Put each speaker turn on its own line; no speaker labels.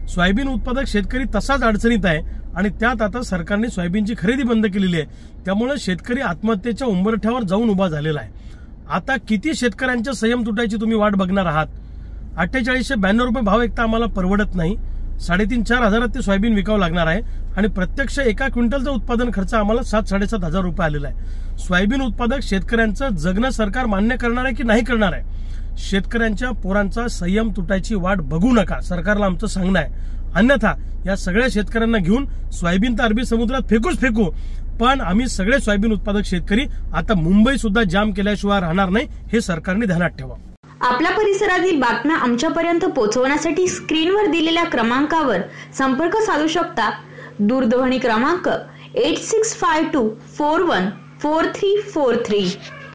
Soybean उत्पादक शेतकरी तसाच अडचणीत आहे आणि त्यात आता सरकारने सोयाबीनची खरेदी बंद केलेली आहे। त्यामुळे शेतकरी आत्महत्येच्या उंबरठ्यावर जाऊन उभा झालेला आहे। आता किती शेतकऱ्यांच्या संयम तुटायची तुम्ही वाट बघणार आहात? 4892 रुपये भाव एकता आम्हाला परवडत नाही। 3,500-4 हजारात ते सोयाबीन विकावं लागणार आहे आणि प्रत्यक्ष एका क्विंटलचा उत्पादन खर्च आम्हाला 7-7.5 हजार रुपये आलेला आहे। सोयाबीन उत्पादक शेतकऱ्यांचं जगणं सरकार मान्य करणार आहे की नाही करणार आहे? शेतकऱ्यांच्या पोरांचा संयम तुटायची वाट बघू नका, सरकारला आमचं सांगणं आहे। अन्यथा या सगळ्या शेतकऱ्यांना घेऊन सोयाबीन तर अरबी समुद्रात फेकू, पण आम्ही सगळे सोयाबीन उत्पादक शेतकरी आता मुंबई सुद्धा जाम केल्याशिवाय राहणार नाही, हे सरकारने ध्यानात ठेवा।
आपल्या परिसरातील बातम्या आमच्यापर्यंत पोहोचवण्यासाठी स्क्रीनवर दिलेल्या क्रमांकावर संपर्क साधू शकता। दूरध्वनी क्रमांक 8652414343।